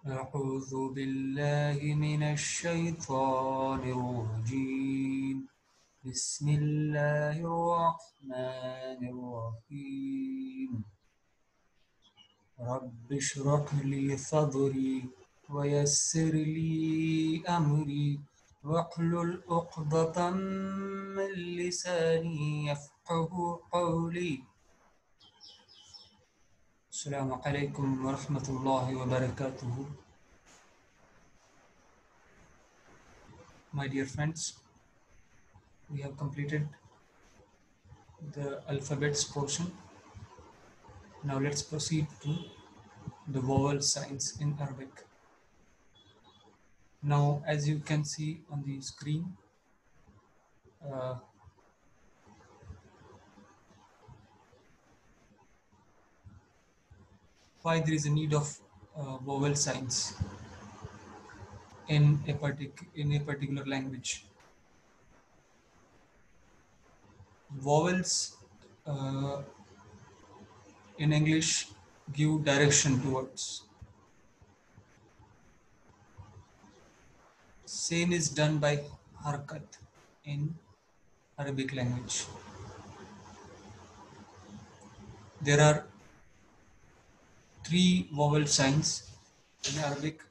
أعوذ بالله من الشيطان الرجيم بسم الله الرحمن الرحيم رب اشرح لي صدري ويسر لي أمري واحلل عقدة من لساني يفقه قولي السلام عليكم ورحمة الله وبركاته. My dear friends, we have completed the alphabets portion. Now let's proceed to the vowel signs in Arabic. Now, as you can see on the screen, uh, why there is a need of vowel signs in a particular language. Vowels uh, in English give direction to words. Same is done by harkat in Arabic language. There are three vowel signs in Arabic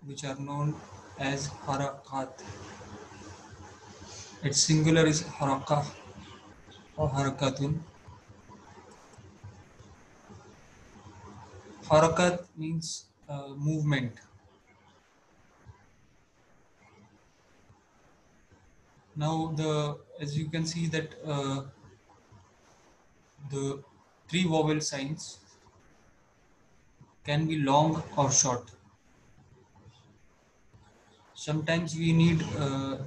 which are known as harakat. Its singular is harakah or harakatun. Harakat means movement. Now, as you can see that the three vowel signs can be long or short. Sometimes we need a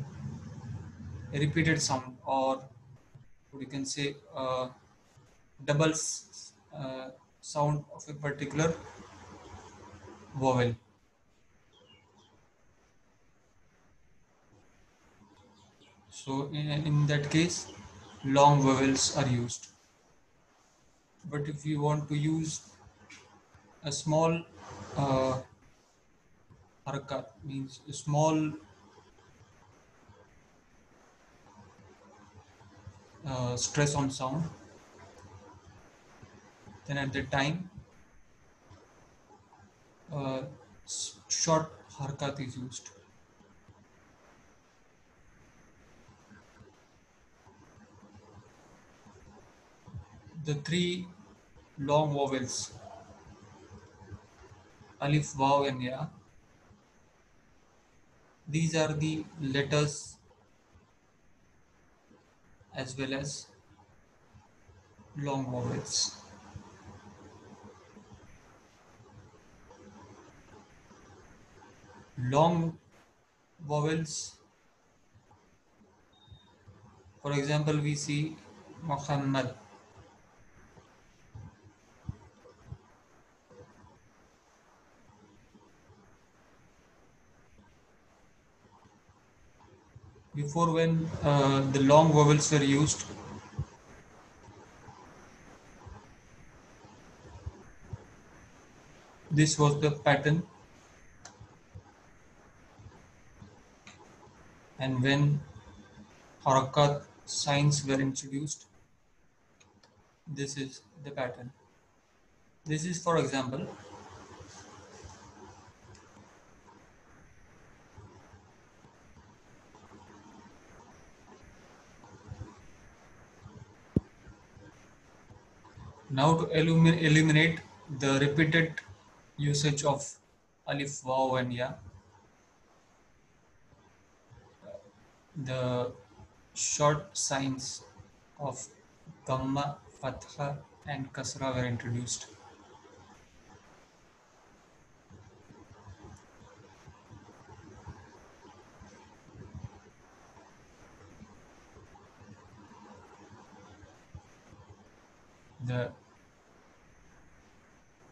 repeated sound, or we can say double sound of a particular vowel. So in that case, long vowels are used. But if you want to use a small uh, harakat, means a small stress on sound, then at the time uh, short harakat is used. The three long vowels alif, waw, and ya. These are the letters as well as long vowels. Long vowels, for example, we see Muhammad. Before, when the long vowels were used, this was the pattern, and when harakat signs were introduced, this is the pattern. This is, for example, now to eliminate the repeated usage of alif, waw, and ya, the short signs of dhamma, fatha, and kasra were introduced. The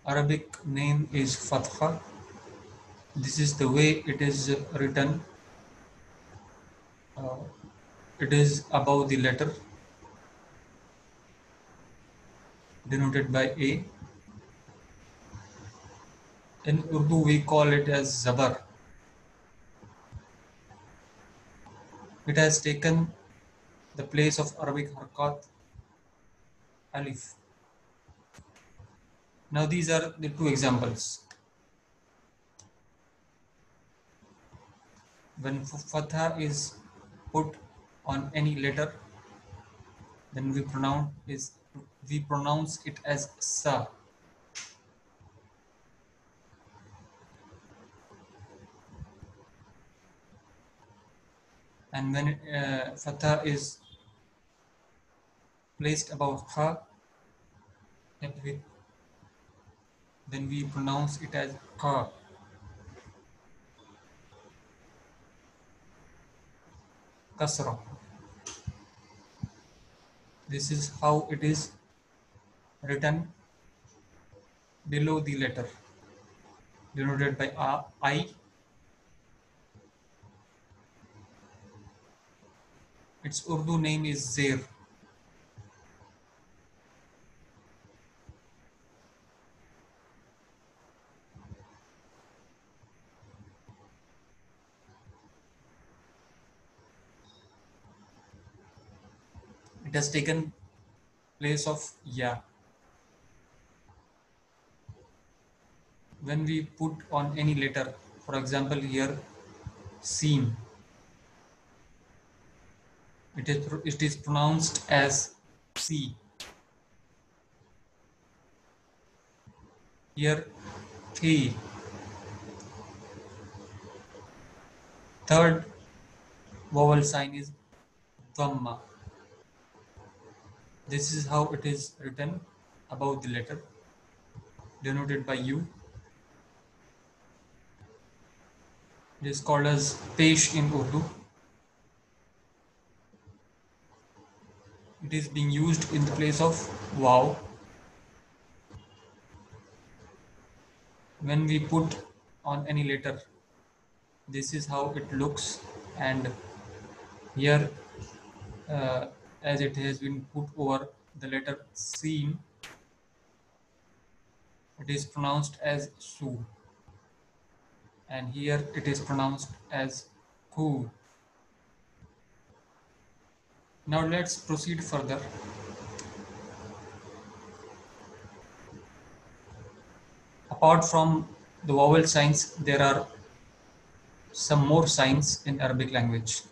Arabic name is fatha. This is the way it is written. Uh, it is above the letter denoted by A. In Urdu, we call it as Zabar. It has taken the place of Arabic Harkat Alif. Now, these are the two examples. When Fatha is put on any letter, then we pronounce it as Sa. And when Fatha is placed above Ha, then we pronounce it as Ka. Kasra. This is how it is written below the letter, denoted by I. Its Urdu name is Zer. It has taken place of Ya. When we put on any letter, for example here Seen, it is pronounced as C. Here Thi, third vowel sign is Dhamma. This is how it is written above the letter, denoted by U. It is called as Pesh in Urdu. It is being used in the place of Wow. When we put on any letter, this is how it looks, and here uh, as it has been put over the letter Seen, it is pronounced as Su, and here it is pronounced as Ku. Now let's proceed further. Apart from the vowel signs, there are some more signs in Arabic language.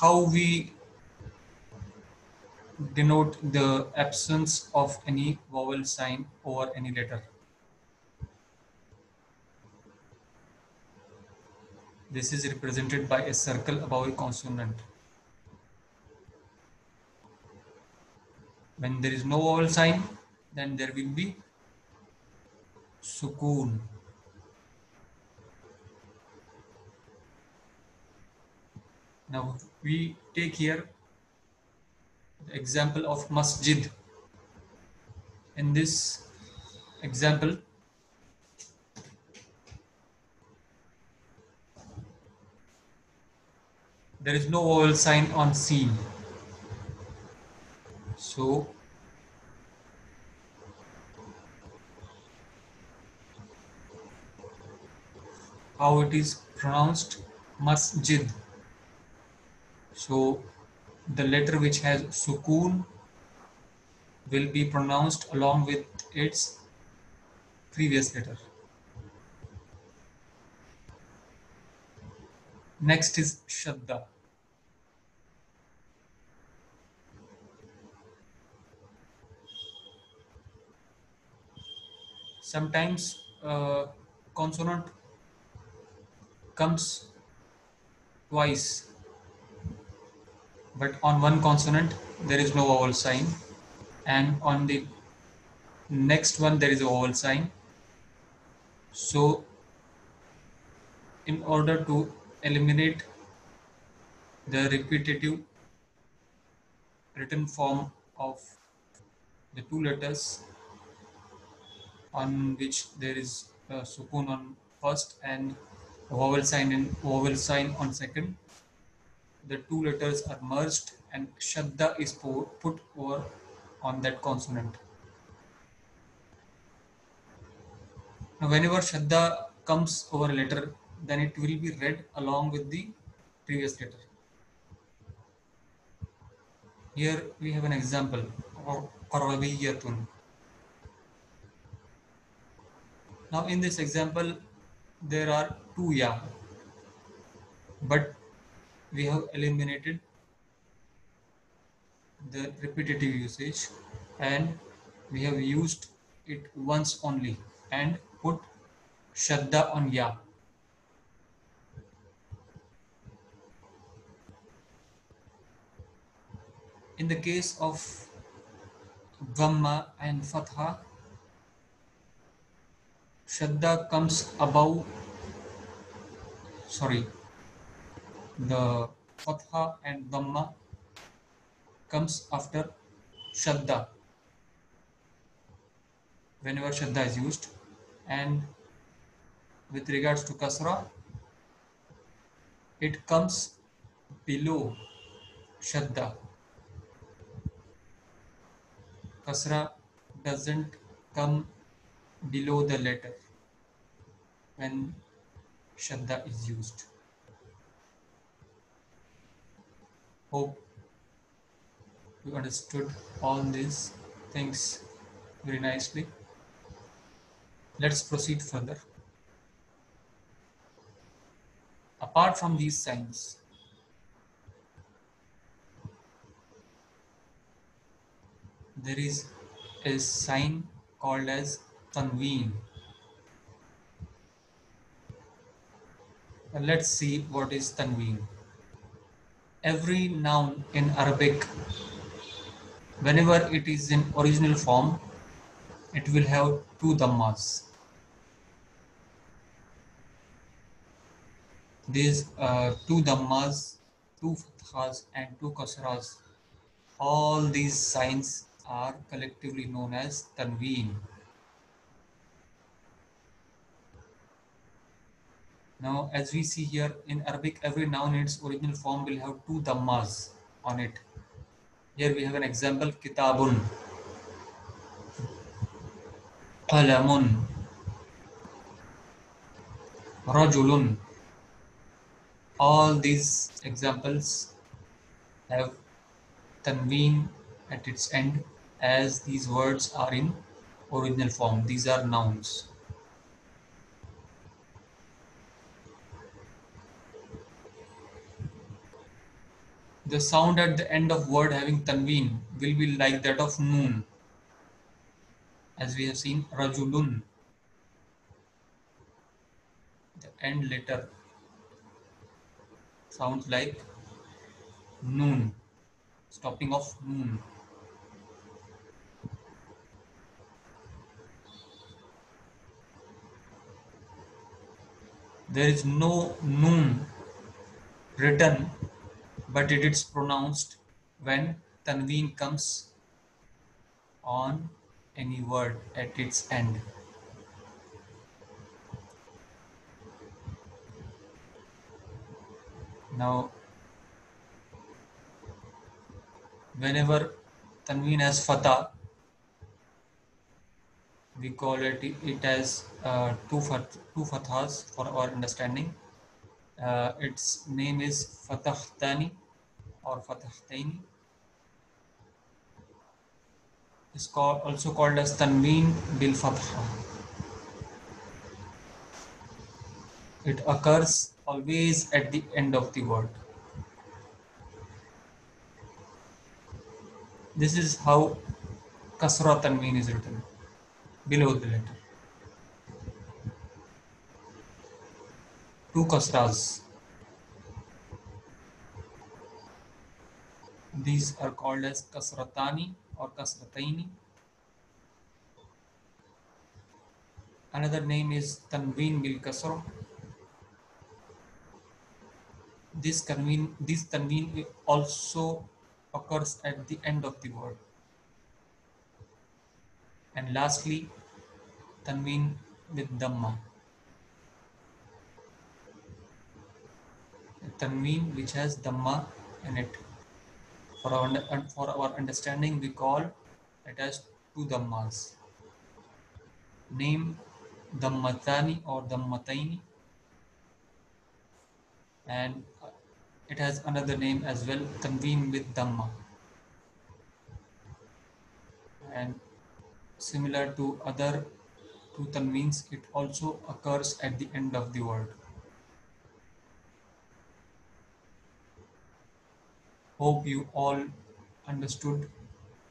How we denote the absence of any vowel sign over any letter. This is represented by a circle above a consonant. When there is no vowel sign, then there will be sukoon. Now we take here the example of masjid. In this example, there is no vowel sign on seen. So how it is pronounced? Masjid. So the letter which has sukoon will be pronounced along with its previous letter. Next is shadda. Sometimes consonant comes twice, but on one consonant there is no vowel sign, and on the next one there is a vowel sign. So in order to eliminate the repetitive written form of the two letters on which there is a sukoon on first and a vowel sign on second, the two letters are merged and shadda is put over on that consonant. Now, whenever shadda comes over a letter, then it will be read along with the previous letter. Here we have an example of Arabiyatun. Now, in this example, there are two ya, but we have eliminated the repetitive usage and we have used it once only and put shadda on ya. In the case of dhamma and fatha, shadda comes above, sorry, the fatha and dhamma comes after shadda whenever shadda is used, and with regards to kasra, it comes below shadda. Kasra doesn't come below the letter when shadda is used. Hope you understood all these things very nicely. Let's proceed further. Apart from these signs, there is a sign called as tanween. Let's see what is tanween. Every noun in Arabic, whenever it is in original form, it will have two dhammas. These two dhammas, two fathas and two kasras, all these signs are collectively known as tanween. Now, as we see here in Arabic, every noun in its original form will have two dhammas on it. Here we have an example: kitabun, qalamun, rajulun. All these examples have tanween at its end, as these words are in original form. These are nouns. The sound at the end of word having tanween will be like that of noon, as we have seen rajulun. The end letter sounds like noon, stopping of noon. There is no noon written, but it is pronounced when tanween comes on any word at its end. Now, whenever tanween has fatah, we call it as two fathas for our understanding. Its name is Fatahtani or Fatahtaini. It's also called as Tanween bil Fatha. It occurs always at the end of the word. This is how Kasra Tanween is written, below the letter. Two Kasras. These are called as Kasratani or Kasrataini. Another name is Tanween bil Kasra. This tanween also occurs at the end of the word. And lastly, tanween with dhamma. A tanween which has dhamma in it. For our understanding, we call it as two dhammas. Name Dhammatani or Dhammataini, and it has another name as well, convene with Dhamma. And similar to other two tanweens, it also occurs at the end of the word. Hope you all understood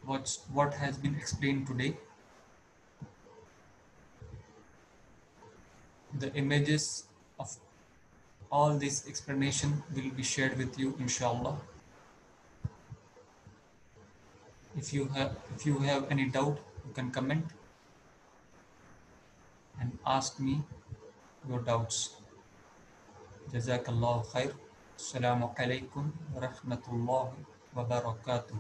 what has been explained today. The images of all this explanation will be shared with you, inshallah. If you have any doubt, you can comment and ask me your doubts. Jazakallah khair. Assalamu alaikum wa rahmatullahi wa barakatuh.